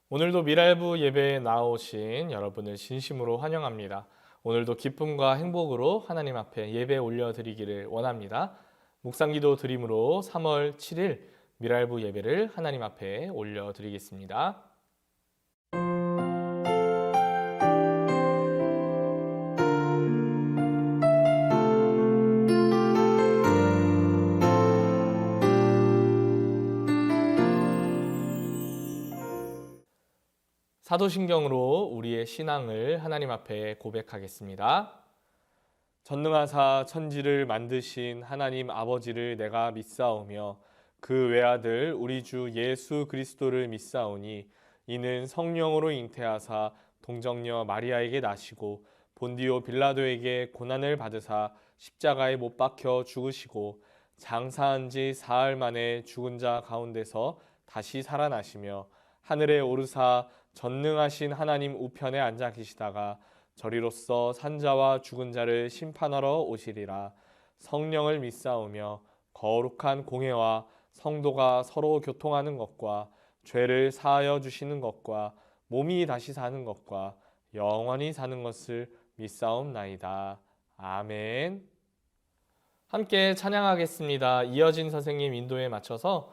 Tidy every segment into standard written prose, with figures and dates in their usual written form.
오늘도 미랄부 예배에 나오신 여러분을 진심으로 환영합니다. 오늘도 기쁨과 행복으로 하나님 앞에 예배 올려드리기를 원합니다. 묵상기도 드림으로 3월 7일 미랄부 예배를 하나님 앞에 올려드리겠습니다. 사도신경으로 우리의 신앙을 하나님 앞에 고백하겠습니다. 전능하사 천지를 만드신 하나님 아버지를 내가 믿사오며 그 외아들 우리 주 예수 그리스도를 믿사오니 이는 성령으로 잉태하사 동정녀 마리아에게 나시고 본디오 빌라도에게 고난을 받으사 십자가에 못 박혀 죽으시고 장사한 지 사흘 만에 죽은 자 가운데서 다시 살아나시며 하늘에 오르사 전능하신 하나님 우편에 앉아 계시다가 저리로서 산자와 죽은 자를 심판하러 오시리라. 성령을 믿사오며 거룩한 공회와 성도가 서로 교통하는 것과 죄를 사하여 주시는 것과 몸이 다시 사는 것과 영원히 사는 것을 믿사옵나이다. 아멘. 함께 찬양하겠습니다. 이어진 선생님 인도에 맞춰서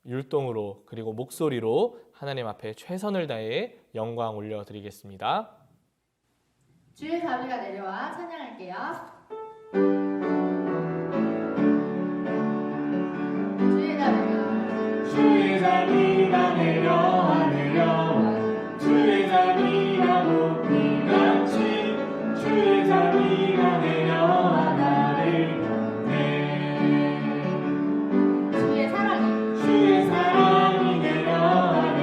율동으로 그리고 목소리로 하나님 앞에 최선을 다해 영광 올려드리겠습니다. 주의 자비가 내려와 찬양할게요. 주의 자비가 내려와 주의 자비가 높이같이 주의 자비가 내려와 나를 건네 주의 사랑이 내려와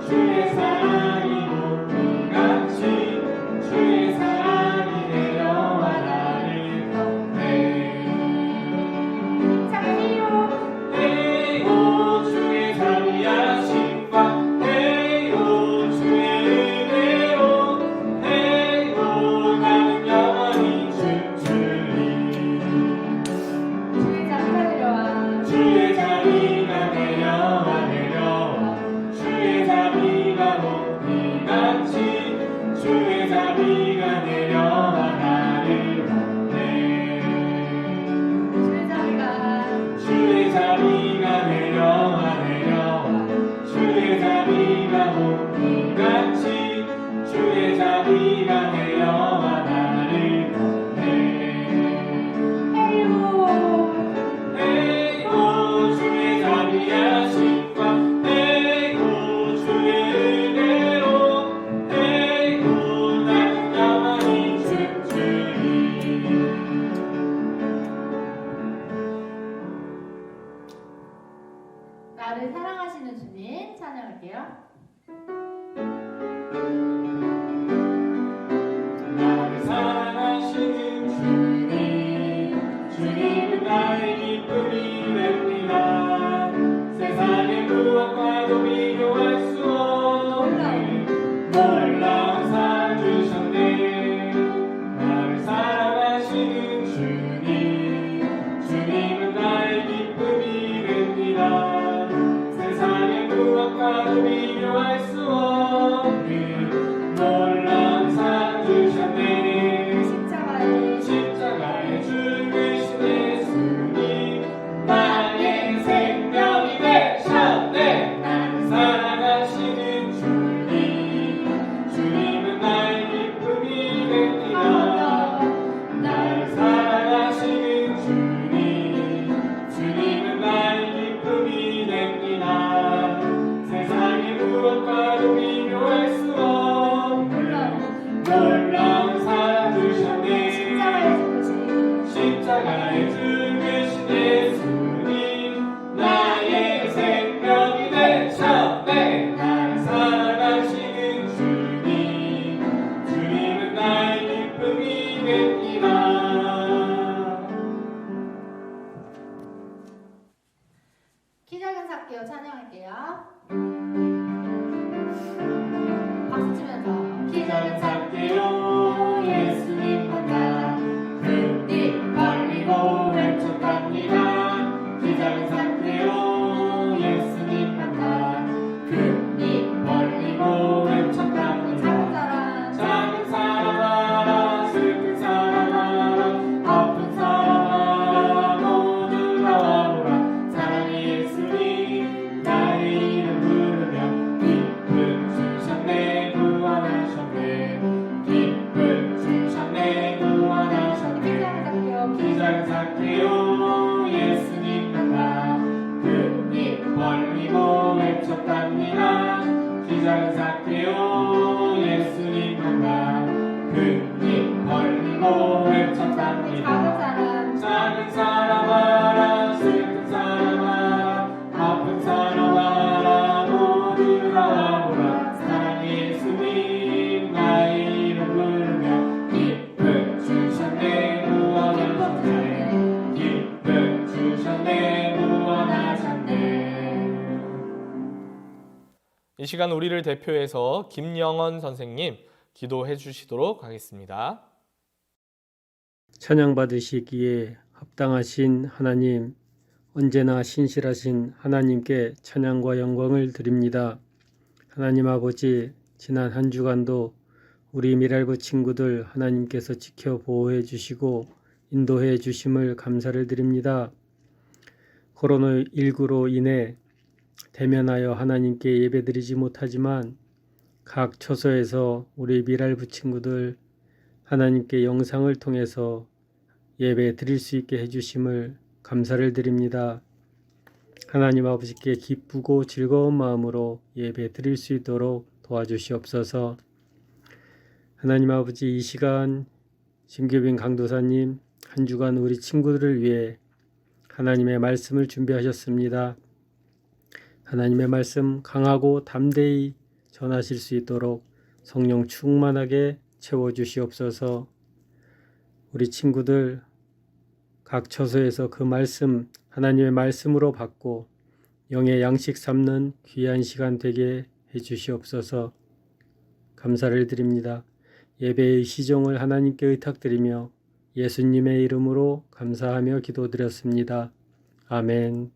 주의 사랑이 높이같이 주의 사랑이 내려와 나를 건네 에이오 주의 자비하심과 에이오 주의 은혜로 에이오 나는 영원히 춤추리 주의 자비가 내려와 주의 자비가 높이같이 주의 자비가 내려와 나를 건네 주의 자비가 내려와 주의 자비가 높이같이 주의 자비가 내려와 나를 건네 에이오 주의 자비하심과 에이오 주의 은혜로 에이오 나는 영원히 춤추리 나를 사랑하시는 주님 찬양할게요. 나를 사랑하시는 주님 주님은 나의 기쁨이 됩니다. 세상의 무엇과도 비교할 수 없는 놀라운 사랑 주셨네. 나를 사랑하시는 주님 주님은 나의 기쁨이 됩니다. 세상의 무엇과도 비교할 수 없는 놀라운 사랑 주셨네. 십자가에 죽으신 예수님 나의 생명이 되셨네. 나를 사랑하시는 주님 주님은 나의 기쁨이 됩니다. 나를 사랑하시는 주님 주님은 나의 기쁨이 됩니다. 세상의 무엇과도 비교할 수 없는 놀라운 사랑 주셨네. 십자가에 죽으신 예수님 나의 생명이 되셨네. 나를 사랑하시는 주님 주님은 나의 기쁨이 됩니다. 키 작은 삭개오 찬양할게요. 박수 치면서 키 작은 삭개오 예수님 만나 금빛 벌리고 외쳤답니다. 키 작은 삭개오 예수님 만나 금빛 벌리고 이 시간 우리를 대표해서 김영원 선생님 기도해 주시도록 하겠습니다. 찬양 받으시기에 합당하신 하나님, 언제나 신실하신 하나님께 찬양과 영광을 드립니다. 하나님 아버지, 지난 한 주간도 우리 미랄부 친구들 하나님께서 지켜 보호해 주시고 인도해 주심을 감사를 드립니다. 코로나19로 인해 대면하여 하나님께 예배드리지 못하지만 각 처소에서 우리 미랄부 친구들 하나님께 영상을 통해서 예배 드릴 수 있게 해주심을 감사를 드립니다. 하나님 아버지께 기쁘고 즐거운 마음으로 예배 드릴 수 있도록 도와주시옵소서. 하나님 아버지, 이 시간 심규빈 강도사님 한 주간 우리 친구들을 위해 하나님의 말씀을 준비하셨습니다. 하나님의 말씀 강하고 담대히 전하실 수 있도록 성령 충만하게 채워주시옵소서. 우리 친구들 각 처소에서 그 말씀, 하나님의 말씀으로 받고 영의 양식 삼는 귀한 시간 되게 해주시옵소서. 감사를 드립니다. 예배의 시종을 하나님께 의탁드리며 예수님의 이름으로 감사하며 기도드렸습니다. 아멘.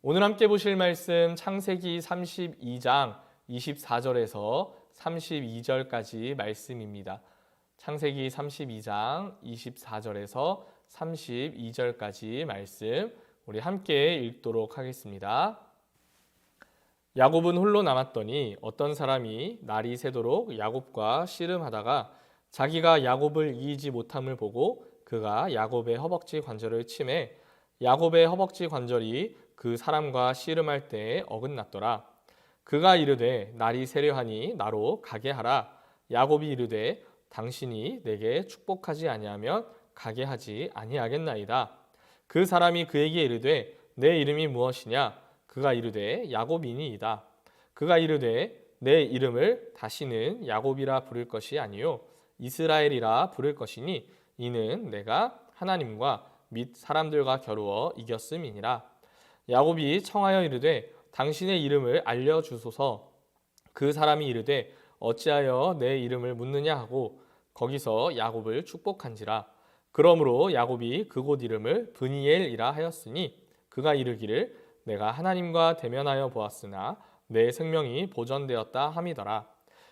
오늘 함께 보실 말씀 창세기 32장 24절에서 32절까지 말씀입니다. 창세기 32장 24절에서 32절까지 말씀 우리 함께 읽도록 하겠습니다. 야곱은 홀로 남았더니 어떤 사람이 날이 새도록 야곱과 씨름하다가 자기가 야곱을 이기지 못함을 보고 그가 야곱의 허벅지 관절을 치매 야곱의 허벅지 관절이 그 사람과 씨름할 때에 어긋났더라. 그가 이르되 날이 새려하니 나로 가게 하라. 야곱이 이르되 당신이 내게 축복하지 아니하면 가게 하지 아니하겠나이다. 그 사람이 그에게 이르되 내 이름이 무엇이냐? 그가 이르되 야곱이니이다. 그가 이르되 내 이름을 다시는 야곱이라 부를 것이 아니요 이스라엘이라 부를 것이니 이는 내가 하나님과 및 사람들과 겨루어 이겼음이니라. 야곱이 청하여 이르되 당신의 이름을 알려주소서. 그 사람이 이르되 어찌하여 내 이름을 묻느냐 하고 거기서 야곱을 축복한지라. 그러므로 야곱이 그곳 이름을 브니엘이라 하였으니 그가 이르기를 내가 하나님과 대면하여 보았으나 내 생명이 보전되었다 함이더라.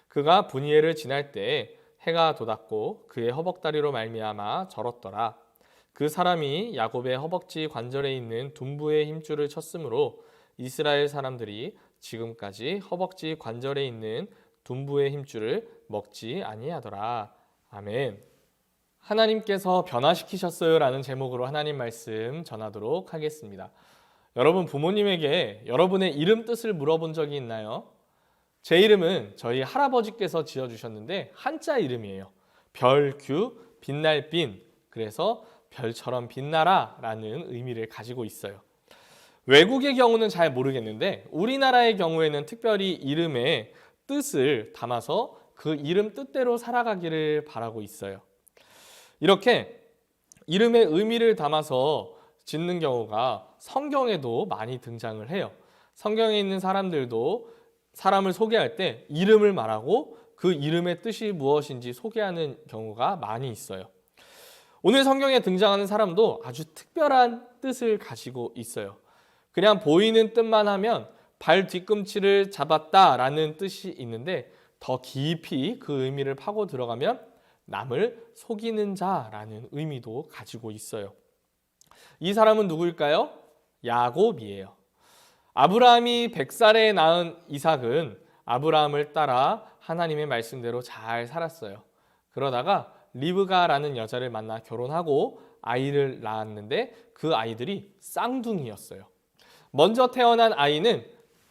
그가 브니엘을 지날 때에 해가 돋았고 그의 허벅다리로 말미암아 절었더라. 그 사람이 야곱의 허벅지 관절에 있는 둔부의 힘줄을 쳤으므로 이스라엘 사람들이 지금까지 허벅지 관절에 있는 둔부의 힘줄을 먹지 아니하더라. 아멘. 하나님께서 변화시키셨어요 라는 제목으로 하나님 말씀 전하도록 하겠습니다. 여러분, 부모님에게 여러분의 이름 뜻을 물어본 적이 있나요? 제 이름은 저희 할아버지께서 지어주셨는데 한자 이름이에요. 별규, 빛날 빈. 그래서 별처럼 빛나라 라는 의미를 가지고 있어요. 외국의 경우는 잘 모르겠는데 우리나라의 경우에는 특별히 이름에 뜻을 담아서 그 이름 뜻대로 살아가기를 바라고 있어요. 이렇게 이름의 의미를 담아서 짓는 경우가 성경에도 많이 등장을 해요. 성경에 있는 사람들도 사람을 소개할 때 이름을 말하고 그 이름의 뜻이 무엇인지 소개하는 경우가 많이 있어요. 오늘 성경에 등장하는 사람도 아주 특별한 뜻을 가지고 있어요. 그냥 보이는 뜻만 하면 발 뒤꿈치를 잡았다라는 뜻이 있는데 더 깊이 그 의미를 파고 들어가면 남을 속이는 자라는 의미도 가지고 있어요. 이 사람은 누구일까요? 야곱이에요. 아브라함이 100살에 낳은 이삭은 아브라함을 따라 하나님의 말씀대로 잘 살았어요. 그러다가 리브가라는 여자를 만나 결혼하고 아이를 낳았는데 그 아이들이 쌍둥이였어요. 먼저 태어난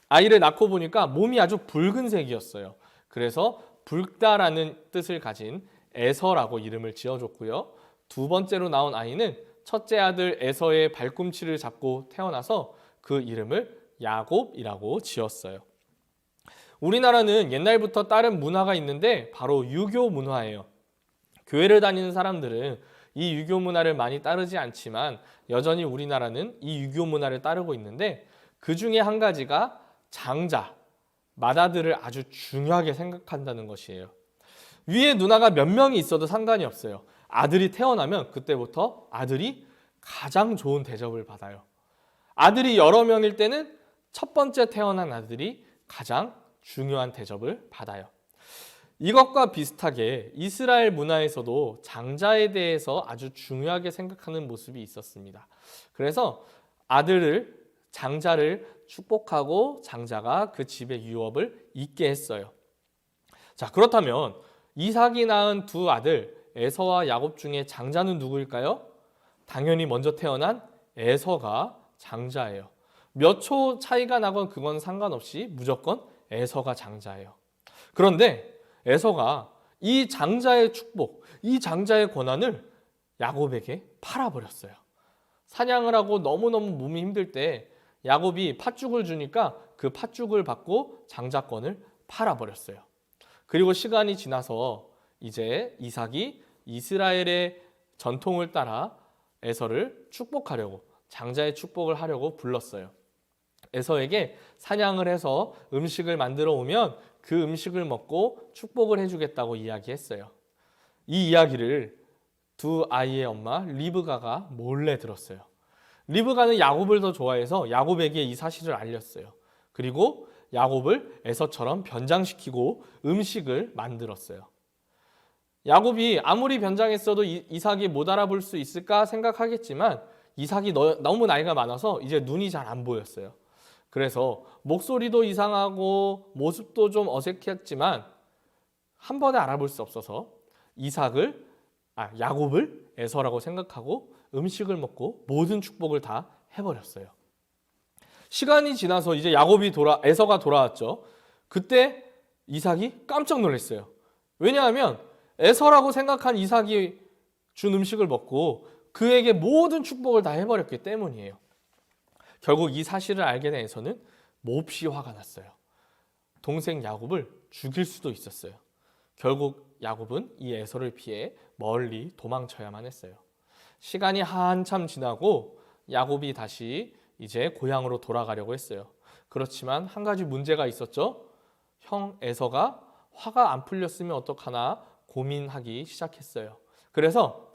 아이를 낳고 보니까 몸이 아주 붉은색이었어요. 그래서 붉다라는 뜻을 가진 에서라고 이름을 지어줬고요. 두 번째로 나온 아이는 첫째 아들 에서의 발꿈치를 잡고 태어나서 그 이름을 야곱이라고 지었어요. 우리나라는 옛날부터 다른 문화가 있는데 바로 유교 문화예요. 교회를 다니는 사람들은 이 유교 문화를 많이 따르지 않지만 여전히 우리나라는 이 유교 문화를 따르고 있는데 그 중에 한 가지가 장자, 맏아들을 아주 중요하게 생각한다는 것이에요. 위에 누나가 몇 명이 있어도 상관이 없어요. 아들이 태어나면 그때부터 아들이 가장 좋은 대접을 받아요. 아들이 여러 명일 때는 첫 번째 태어난 아들이 가장 중요한 대접을 받아요. 이것과 비슷하게 이스라엘 문화에서도 장자에 대해서 아주 중요하게 생각하는 모습이 있었습니다. 그래서 장자를 축복하고 장자가 그 집의 유업을 잇게 했어요. 자, 그렇다면 이삭이 낳은 두 아들 에서와 야곱 중에 장자는 누구일까요? 당연히 먼저 태어난 에서가 장자예요. 몇 초 차이가 나건 그건 상관없이 무조건 에서가 장자예요. 그런데 에서가 이 장자의 축복, 이 장자의 권한을 야곱에게 팔아버렸어요. 사냥을 하고 너무너무 몸이 힘들 때 야곱이 팥죽을 주니까 그 팥죽을 받고 장자권을 팔아버렸어요. 그리고 시간이 지나서 이제 이삭이 이스라엘의 전통을 따라 에서를 축복하려고, 장자의 축복을 하려고 불렀어요. 에서에게 사냥을 해서 음식을 만들어 오면 그 음식을 먹고 축복을 해주겠다고 이야기했어요. 이 이야기를 두 아이의 엄마 리브가가 몰래 들었어요. 리브가는 야곱을 더 좋아해서 야곱에게 이 사실을 알렸어요. 그리고 야곱을 에서처럼 변장시키고 음식을 만들었어요. 야곱이 아무리 변장했어도 이삭이 못 알아볼 수 있을까 생각하겠지만 이삭이 너무 나이가 많아서 이제 눈이 잘 안 보였어요. 그래서 목소리도 이상하고 모습도 좀 어색했지만 한 번에 알아볼 수 없어서 야곱을 에서라고 생각하고 음식을 먹고 모든 축복을 다 해버렸어요. 시간이 지나서 이제 에서가 돌아왔죠. 그때 이삭이 깜짝 놀랐어요. 왜냐하면 에서라고 생각한 이삭이 준 음식을 먹고 그에게 모든 축복을 다 해버렸기 때문이에요. 결국 이 사실을 알게 된 에서는 몹시 화가 났어요. 동생 야곱을 죽일 수도 있었어요. 결국 야곱은 이 에서를 피해 멀리 도망쳐야만 했어요. 시간이 한참 지나고 야곱이 다시 이제 고향으로 돌아가려고 했어요. 그렇지만 한 가지 문제가 있었죠. 형 에서가 화가 안 풀렸으면 어떡하나 고민하기 시작했어요. 그래서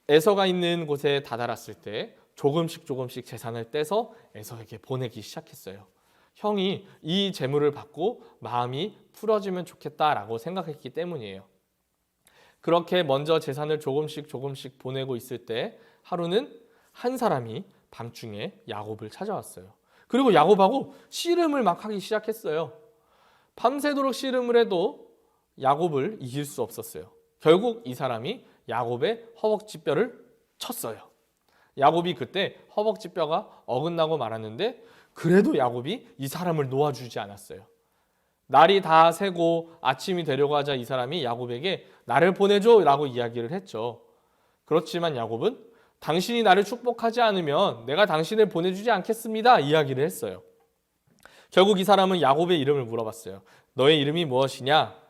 에서가 있는 곳에 다다랐을 때 조금씩 재산을 떼서 에서에게 보내기 시작했어요. 형이 이 재물을 받고 마음이 풀어지면 좋겠다라고 생각했기 때문이에요. 그렇게 먼저 재산을 조금씩 보내고 있을 때 하루는 한 사람이 밤중에 야곱을 찾아왔어요. 그리고 야곱하고 씨름을 막 하기 시작했어요. 밤새도록 씨름을 해도 야곱을 이길 수 없었어요. 결국 이 사람이 야곱의 허벅지뼈를 쳤어요. 야곱이 그때 허벅지뼈가 어긋나고 말았는데 그래도 야곱이 이 사람을 놓아주지 않았어요. 날이 다 새고 아침이 되려고 하자 이 사람이 야곱에게 나를 보내줘 라고 이야기를 했죠. 그렇지만 야곱은 당신이 나를 축복하지 않으면 내가 당신을 보내주지 않겠습니다 이야기를 했어요. 결국 이 사람은 야곱의 이름을 물어봤어요. 너의 이름이 무엇이냐?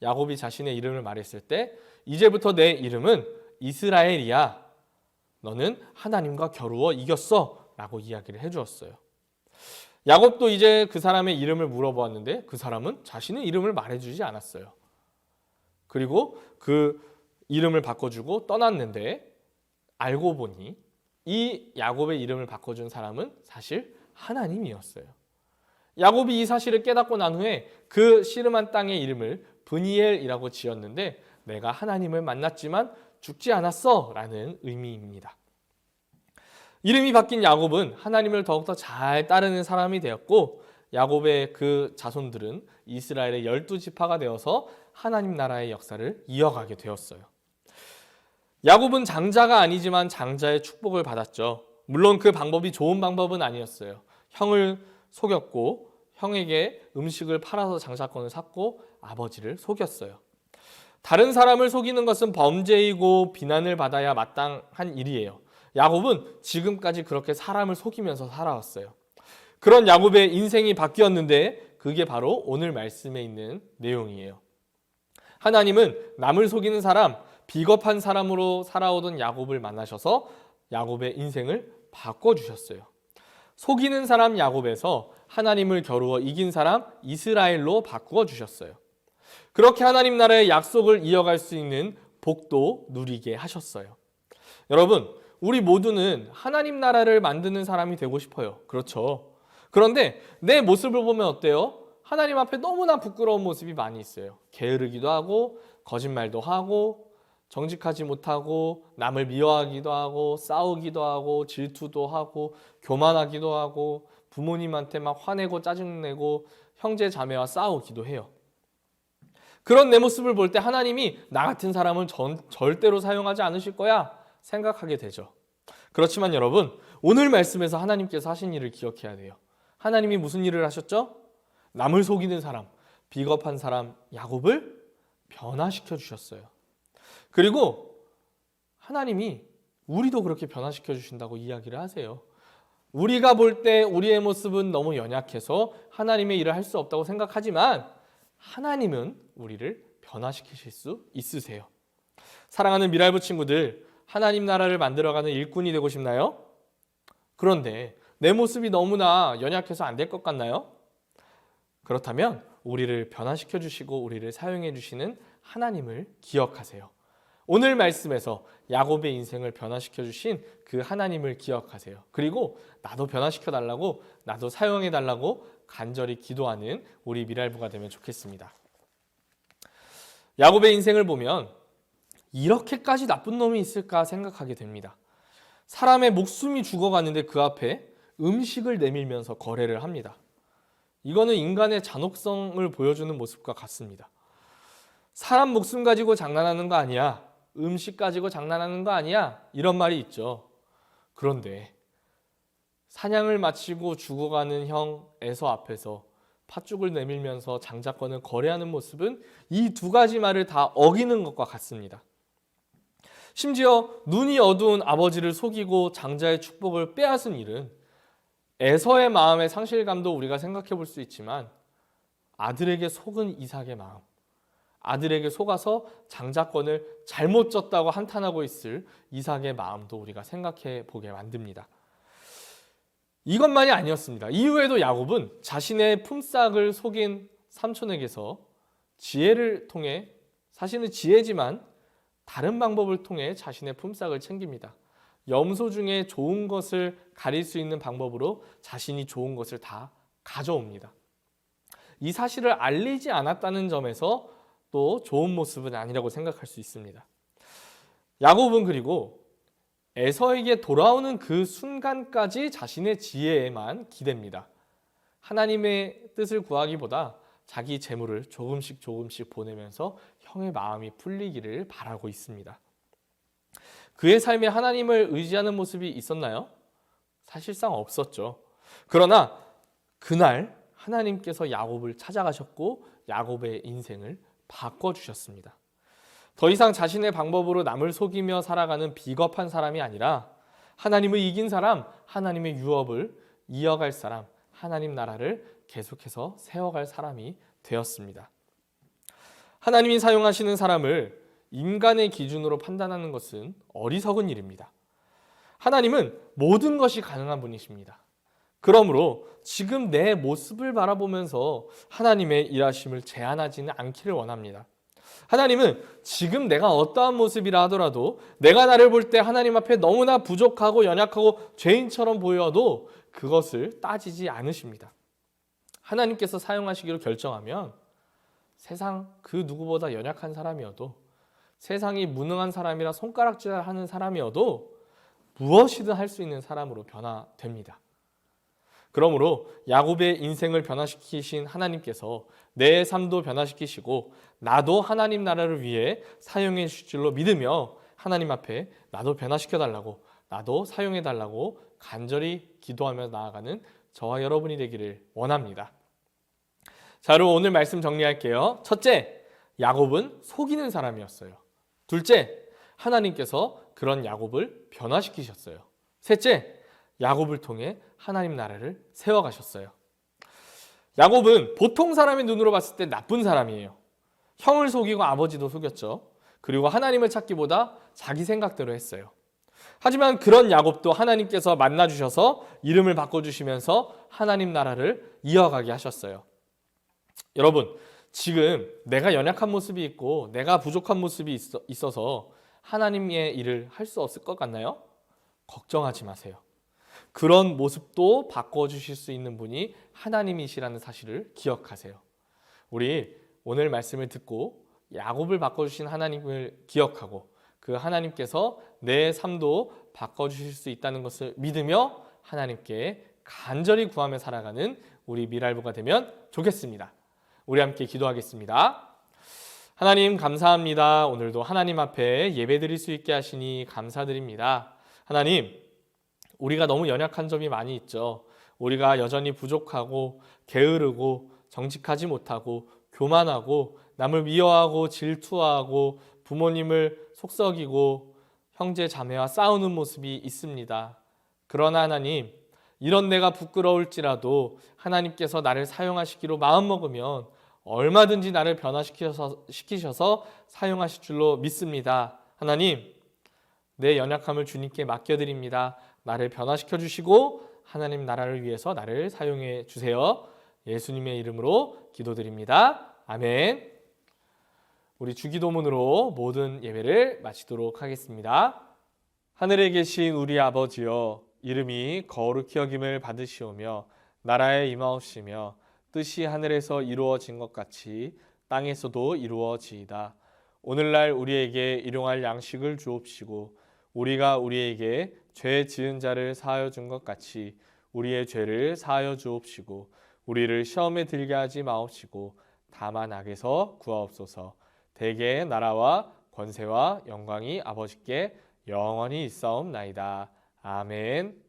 야곱이 자신의 이름을 말했을 때 이제부터 내 이름은 이스라엘이야. 너는 하나님과 겨루어 이겼어 라고 이야기를 해주었어요. 야곱도 이제 그 사람의 이름을 물어보았는데 그 사람은 자신의 이름을 말해주지 않았어요. 그리고 그 이름을 바꿔주고 떠났는데 알고 보니 이 야곱의 이름을 바꿔준 사람은 사실 하나님이었어요. 야곱이 이 사실을 깨닫고 난 후에 그 씨름한 땅의 이름을 브니엘이라고 지었는데 내가 하나님을 만났지만 죽지 않았어 라는 의미입니다. 이름이 바뀐 야곱은 하나님을 더욱더 잘 따르는 사람이 되었고 야곱의 그 자손들은 이스라엘의 12지파가 되어서 하나님 나라의 역사를 이어가게 되었어요. 야곱은 장자가 아니지만 장자의 축복을 받았죠. 물론 그 방법이 좋은 방법은 아니었어요. 형을 속였고 형에게 음식을 팔아서 장자권을 샀고 아버지를 속였어요. 다른 사람을 속이는 것은 범죄이고 비난을 받아야 마땅한 일이에요. 야곱은 지금까지 그렇게 사람을 속이면서 살아왔어요. 그런 야곱의 인생이 바뀌었는데 그게 바로 오늘 말씀에 있는 내용이에요. 하나님은 남을 속이는 사람, 비겁한 사람으로 살아오던 야곱을 만나셔서 야곱의 인생을 바꿔주셨어요. 속이는 사람 야곱에서 하나님을 겨루어 이긴 사람 이스라엘로 바꾸어 주셨어요. 그렇게 하나님 나라의 약속을 이어갈 수 있는 복도 누리게 하셨어요. 여러분, 우리 모두는 하나님 나라를 만드는 사람이 되고 싶어요. 그렇죠? 그런데 내 모습을 보면 어때요? 하나님 앞에 너무나 부끄러운 모습이 많이 있어요. 게으르기도 하고, 거짓말도 하고, 정직하지 못하고, 남을 미워하기도 하고, 싸우기도 하고, 질투도 하고, 교만하기도 하고, 부모님한테 막 화내고 짜증내고, 형제 자매와 싸우기도 해요. 그런 내 모습을 볼 때 하나님이 나 같은 사람은 절대로 사용하지 않으실 거야 생각하게 되죠. 그렇지만 여러분, 오늘 말씀에서 하나님께서 하신 일을 기억해야 돼요. 하나님이 무슨 일을 하셨죠? 남을 속이는 사람, 비겁한 사람 야곱을 변화시켜 주셨어요. 그리고 하나님이 우리도 그렇게 변화시켜 주신다고 이야기를 하세요. 우리가 볼 때 우리의 모습은 너무 연약해서 하나님의 일을 할 수 없다고 생각하지만 하나님은 우리를 변화시키실 수 있으세요. 사랑하는 미랄부 친구들, 하나님 나라를 만들어가는 일꾼이 되고 싶나요? 그런데 내 모습이 너무나 연약해서 안 될 것 같나요? 그렇다면 우리를 변화시켜 주시고 우리를 사용해 주시는 하나님을 기억하세요. 오늘 말씀에서 야곱의 인생을 변화시켜 주신 그 하나님을 기억하세요. 그리고 나도 변화시켜 달라고, 나도 사용해 달라고 간절히 기도하는 우리 미랄부가 되면 좋겠습니다. 야곱의 인생을 보면 이렇게까지 나쁜 놈이 있을까 생각하게 됩니다. 사람의 목숨이 죽어가는데 그 앞에 음식을 내밀면서 거래를 합니다. 이거는 인간의 잔혹성을 보여주는 모습과 같습니다. 사람 목숨 가지고 장난하는 거 아니야, 음식 가지고 장난하는 거 아니야, 이런 말이 있죠. 그런데 사냥을 마치고 죽어가는 형 에서 앞에서 팥죽을 내밀면서 장자권을 거래하는 모습은 이 두 가지 말을 다 어기는 것과 같습니다. 심지어 눈이 어두운 아버지를 속이고 장자의 축복을 빼앗은 일은 에서의 마음의 상실감도 우리가 생각해 볼 수 있지만 아들에게 속은 이삭의 마음, 아들에게 속아서 장자권을 잘못 졌다고 한탄하고 있을 이삭의 마음도 우리가 생각해 보게 만듭니다. 이것만이 아니었습니다. 이후에도 야곱은 자신의 품삯을 속인 삼촌에게서 지혜를 통해, 사실은 지혜지만 다른 방법을 통해 자신의 품삯을 챙깁니다. 염소 중에 좋은 것을 가릴 수 있는 방법으로 자신이 좋은 것을 다 가져옵니다. 이 사실을 알리지 않았다는 점에서 또 좋은 모습은 아니라고 생각할 수 있습니다. 야곱은 그리고 에서에게 돌아오는 그 순간까지 자신의 지혜에만 기댑니다. 하나님의 뜻을 구하기보다 자기 재물을 조금씩 보내면서 형의 마음이 풀리기를 바라고 있습니다. 그의 삶에 하나님을 의지하는 모습이 있었나요? 사실상 없었죠. 그러나 그날 하나님께서 야곱을 찾아가셨고 야곱의 인생을 바꿔주셨습니다. 더 이상 자신의 방법으로 남을 속이며 살아가는 비겁한 사람이 아니라 하나님을 이긴 사람, 하나님의 유업을 이어갈 사람, 하나님 나라를 계속해서 세워갈 사람이 되었습니다. 하나님이 사용하시는 사람을 인간의 기준으로 판단하는 것은 어리석은 일입니다. 하나님은 모든 것이 가능한 분이십니다. 그러므로 지금 내 모습을 바라보면서 하나님의 일하심을 제한하지는 않기를 원합니다. 하나님은 지금 내가 어떠한 모습이라 하더라도 내가 나를 볼 때 하나님 앞에 너무나 부족하고 연약하고 죄인처럼 보여도 그것을 따지지 않으십니다. 하나님께서 사용하시기로 결정하면 세상 그 누구보다 연약한 사람이어도, 세상이 무능한 사람이라 손가락질하는 사람이어도 무엇이든 할 수 있는 사람으로 변화됩니다. 그러므로 야곱의 인생을 변화시키신 하나님께서 내 삶도 변화시키시고 나도 하나님 나라를 위해 사용해 주실 줄로 믿으며 하나님 앞에 나도 변화시켜달라고, 나도 사용해달라고 간절히 기도하며 나아가는 저와 여러분이 되기를 원합니다. 자, 그럼 오늘 말씀 정리할게요. 첫째, 야곱은 속이는 사람이었어요. 둘째, 하나님께서 그런 야곱을 변화시키셨어요. 셋째, 야곱을 통해 하나님 나라를 세워가셨어요. 야곱은 보통 사람의 눈으로 봤을 때 나쁜 사람이에요. 형을 속이고 아버지도 속였죠. 그리고 하나님을 찾기보다 자기 생각대로 했어요. 하지만 그런 야곱도 하나님께서 만나주셔서 이름을 바꿔주시면서 하나님 나라를 이어가게 하셨어요. 여러분, 지금 내가 연약한 모습이 있고 내가 부족한 모습이 있어서 하나님의 일을 할 수 없을 것 같나요? 걱정하지 마세요. 그런 모습도 바꿔주실 수 있는 분이 하나님이시라는 사실을 기억하세요. 우리 오늘 말씀을 듣고 야곱을 바꿔주신 하나님을 기억하고 그 하나님께서 내 삶도 바꿔주실 수 있다는 것을 믿으며 하나님께 간절히 구하며 살아가는 우리 미랄부가 되면 좋겠습니다. 우리 함께 기도하겠습니다. 하나님 감사합니다. 오늘도 하나님 앞에 예배드릴 수 있게 하시니 감사드립니다. 하나님, 우리가 너무 연약한 점이 많이 있죠. 우리가 여전히 부족하고 게으르고 정직하지 못하고 교만하고 남을 미워하고 질투하고 부모님을 속썩이고 형제 자매와 싸우는 모습이 있습니다. 그러나 하나님, 이런 내가 부끄러울지라도 하나님께서 나를 사용하시기로 마음먹으면 얼마든지 나를 변화시키셔서 사용하실 줄로 믿습니다. 하나님, 내 연약함을 주님께 맡겨드립니다. 나를 변화시켜 주시고 하나님 나라를 위해서 나를 사용해 주세요. 예수님의 이름으로 기도드립니다. 아멘. 우리 주기도문으로 모든 예배를 마치도록 하겠습니다. 하늘에 계신 우리 아버지여, 이름이 거룩히 여김을 받으시오며 나라에 임하옵시며 뜻이 하늘에서 이루어진 것 같이 땅에서도 이루어지이다. 오늘날 우리에게 일용할 양식을 주옵시고 우리가 우리에게 죄 지은 자를 사하여 준 것 같이 우리의 죄를 사하여 주옵시고 우리를 시험에 들게 하지 마옵시고 다만 악에서 구하옵소서. 대개의 나라와 권세와 영광이 아버지께 영원히 있사옵나이다. 아멘.